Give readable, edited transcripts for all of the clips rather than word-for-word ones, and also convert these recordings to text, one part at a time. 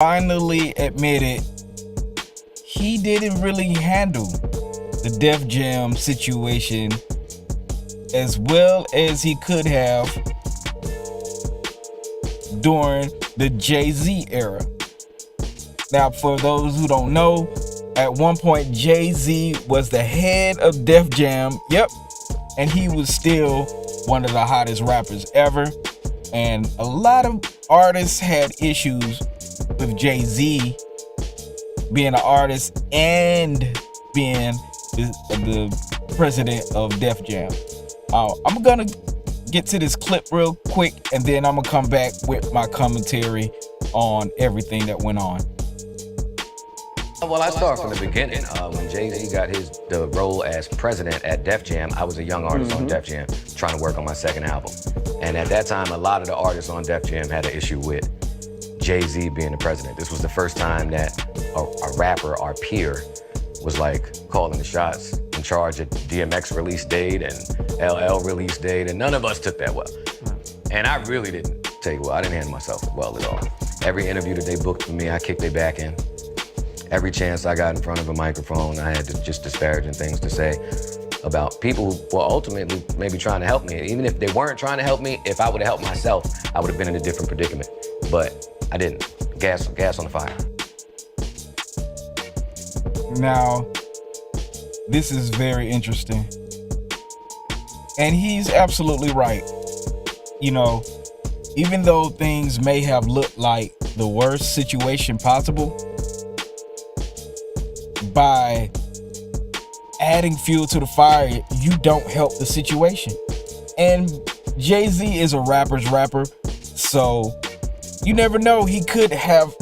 finally admitted he didn't really handle the Def Jam situation as well as he could have during the Jay-Z era. Now, for those who don't know, at one point Jay-Z was the head of Def Jam. Yep. And he was still one of the hottest rappers ever. And a lot of artists had issues with Jay-Z being an artist and being the president of Def Jam. I'm gonna get to this clip real quick, and then I'm gonna come back with my commentary on everything that went on. Well, I start from the beginning. When Jay-Z got the role as president at Def Jam, I was a young artist on Def Jam trying to work on my second album. And at that time, a lot of the artists on Def Jam had an issue with Jay-Z being the president. This was the first time that a rapper, our peer, was like calling the shots, in charge of DMX release date and LL release date, and none of us took that well. And I really didn't take it well. I didn't handle myself well at all. Every interview that they booked for me, I kicked their back in. Every chance I got in front of a microphone, I had to just disparaging things to say about people who were ultimately maybe trying to help me. Even if they weren't trying to help me, if I would have helped myself, I would have been in a different predicament. But I didn't. Gas on the fire. Now, this is very interesting. And he's absolutely right. You know, even though things may have looked like the worst situation possible, by adding fuel to the fire, you don't help the situation. And Jay-Z is a rapper's rapper, so you never know. He could have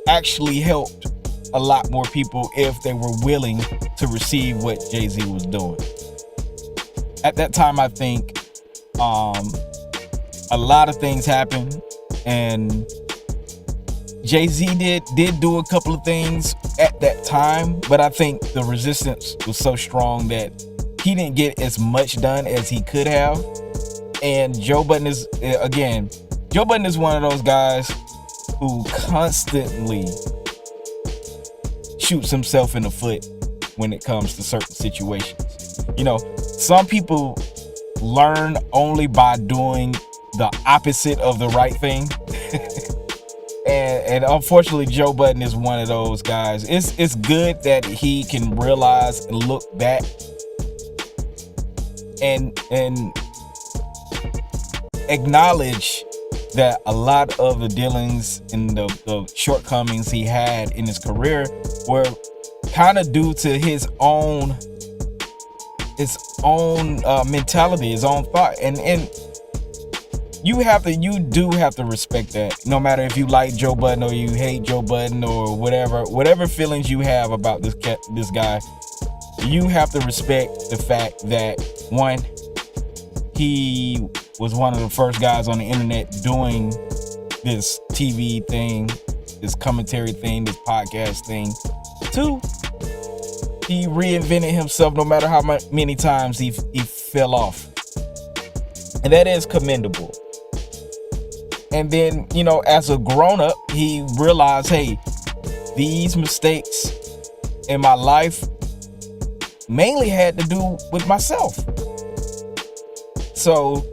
actually helped a lot more people if they were willing to receive what Jay-Z was doing. At that time, I think a lot of things happened, and Jay-Z did do a couple of things at that time, but I think the resistance was so strong that he didn't get as much done as he could have. And Joe Budden is one of those guys who constantly shoots himself in the foot when it comes to certain situations. You know, some people learn only by doing the opposite of the right thing. And unfortunately, Joe Budden is one of those guys. It's good that he can realize and look back and acknowledge that a lot of the dealings and the shortcomings he had in his career were kind of due to his own mentality, his own thought, and you do have to respect that. No matter if you like Joe Budden or you hate Joe Budden or whatever feelings you have about this guy, you have to respect the fact that, one, he was one of the first guys on the internet doing this TV thing, this commentary thing, this podcast thing. Two, he reinvented himself no matter how many times he fell off. And that is commendable. And then, you know, as a grown-up, he realized, hey, these mistakes in my life mainly had to do with myself. So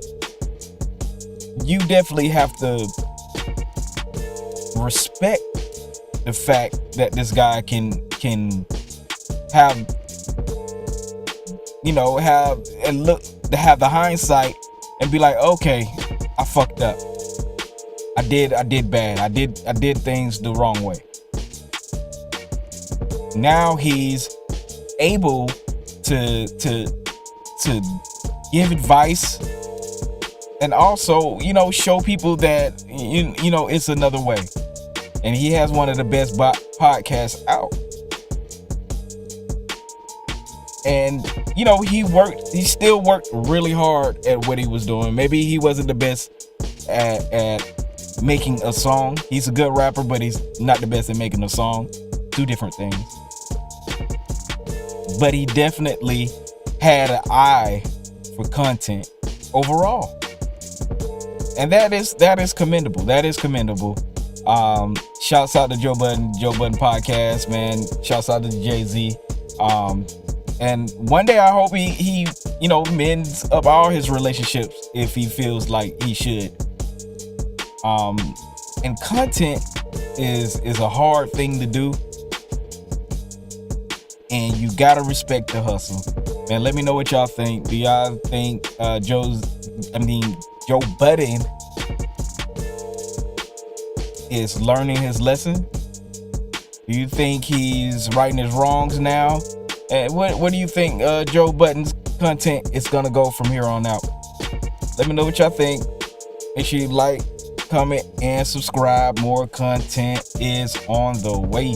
you definitely have to respect the fact that this guy can have, you know, have the hindsight and be like, okay, I fucked up. I did bad. I did things the wrong way. Now he's able to give advice and also, you know, show people that you know it's another way. And he has one of the best podcasts out. And you know, he still worked really hard at what he was doing. Maybe he wasn't the best at making a song. He's a good rapper, but he's not the best at making a song. Two different things. But he definitely had an eye for content overall. And that is commendable. Shout shouts out to Joe Budden podcast, man. Shouts out to Jay-Z. And one day I hope he mends up all his relationships if he feels like he should. And content is a hard thing to do, and you gotta respect the hustle. Man, let me know what y'all think. Do y'all think Joe Budden is learning his lesson? Do you think he's righting his wrongs now? And what do you think Joe Budden's content is gonna go from here on out? Let me know what y'all think. Make sure you like, comment, and subscribe. More content is on the way.